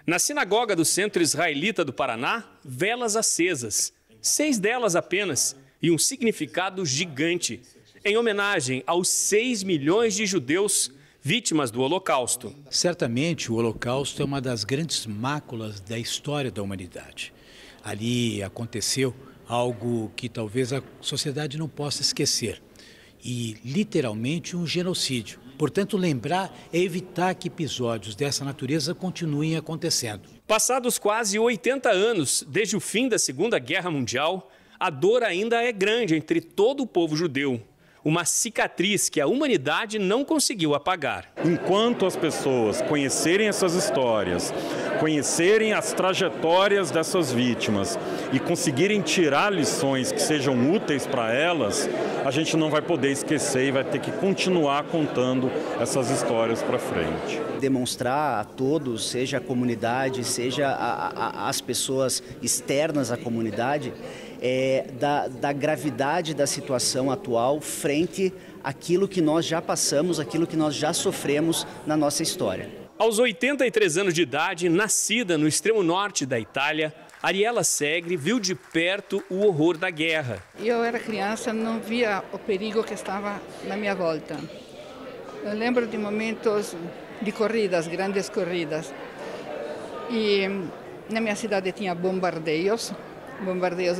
Na sinagoga do Centro Israelita do Paraná, velas acesas, 6 delas apenas, e um significado gigante, em homenagem aos 6 milhões de judeus vítimas do Holocausto. Certamente o Holocausto é uma das grandes máculas da história da humanidade. Ali aconteceu algo que talvez a sociedade não possa esquecer. E literalmente um genocídio. Portanto, lembrar é evitar que episódios dessa natureza continuem acontecendo. Passados quase 80 anos desde o fim da Segunda Guerra Mundial, a dor ainda é grande entre todo o povo judeu. Uma cicatriz que a humanidade não conseguiu apagar. Enquanto as pessoas conhecerem essas histórias, conhecerem as trajetórias dessas vítimas e conseguirem tirar lições que sejam úteis para elas, a gente não vai poder esquecer e vai ter que continuar contando essas histórias para frente. Demonstrar a todos, seja a comunidade, seja as pessoas externas à comunidade, da gravidade da situação atual frente àquilo que nós já passamos, aquilo que nós já sofremos na nossa história. Aos 83 anos de idade, nascida no extremo norte da Itália, Ariela Segre viu de perto o horror da guerra. Eu era criança, não via o perigo que estava na minha volta. Eu lembro de momentos de corridas, grandes corridas. E na minha cidade tinha bombardeios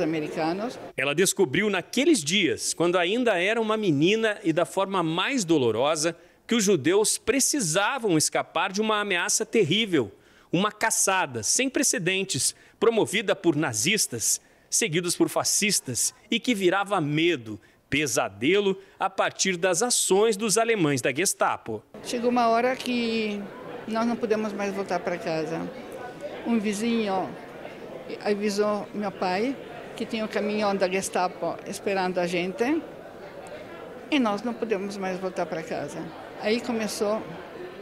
americanos. Ela descobriu naqueles dias, quando ainda era uma menina e da forma mais dolorosa, que os judeus precisavam escapar de uma ameaça terrível, uma caçada sem precedentes, promovida por nazistas, seguidos por fascistas, e que virava medo, pesadelo, a partir das ações dos alemães da Gestapo. Chegou uma hora que nós não podemos mais voltar para casa. Um vizinho avisou meu pai que tinha um caminhão da Gestapo esperando a gente e nós não podemos mais voltar para casa. Aí começou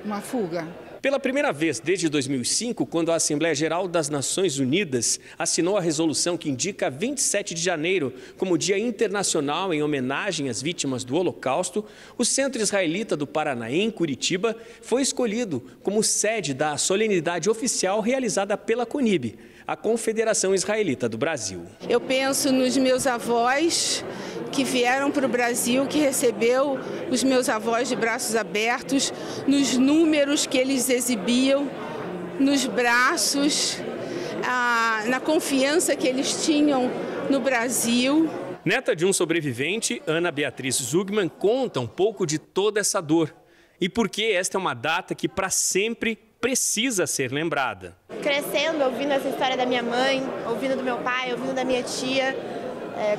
uma fuga. Pela primeira vez desde 2005, quando a Assembleia Geral das Nações Unidas assinou a resolução que indica 27 de janeiro como Dia Internacional em homenagem às vítimas do Holocausto, o Centro Israelita do Paraná, em Curitiba, foi escolhido como sede da solenidade oficial realizada pela CONIB, a Confederação Israelita do Brasil. Eu penso nos meus avós que vieram para o Brasil, que recebeu os meus avós de braços abertos, nos números que eles exibiam, nos braços, na confiança que eles tinham no Brasil. Neta de um sobrevivente, Ana Beatriz Zugman conta um pouco de toda essa dor e por que esta é uma data que para sempre precisa ser lembrada. Crescendo, ouvindo essa história da minha mãe, ouvindo do meu pai, ouvindo da minha tia,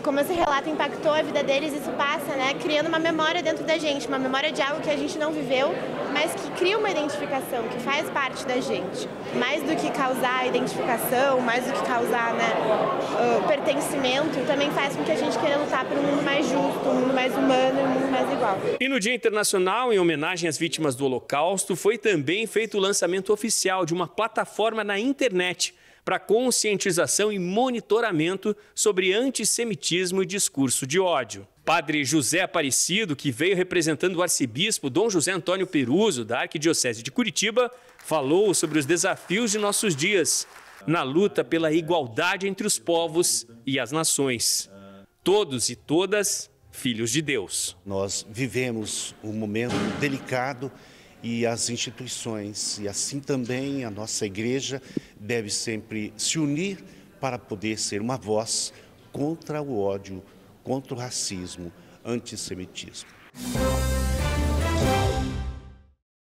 como esse relato impactou a vida deles, isso passa, criando uma memória dentro da gente, uma memória de algo que a gente não viveu, mas que cria uma identificação, que faz parte da gente. Mais do que causar identificação, mais do que causar pertencimento, também faz com que a gente queira lutar por um mundo mais justo, um mundo mais humano, um mundo mais igual. E no Dia Internacional, em homenagem às vítimas do Holocausto, foi também feito o lançamento oficial de uma plataforma na internet para conscientização e monitoramento sobre antissemitismo e discurso de ódio. Padre José Aparecido, que veio representando o arcebispo Dom José Antônio Peruso, da Arquidiocese de Curitiba, falou sobre os desafios de nossos dias na luta pela igualdade entre os povos e as nações. Todos e todas filhos de Deus. Nós vivemos um momento delicado e as instituições, e assim também a nossa igreja, deve sempre se unir para poder ser uma voz contra o ódio, contra o racismo, antissemitismo.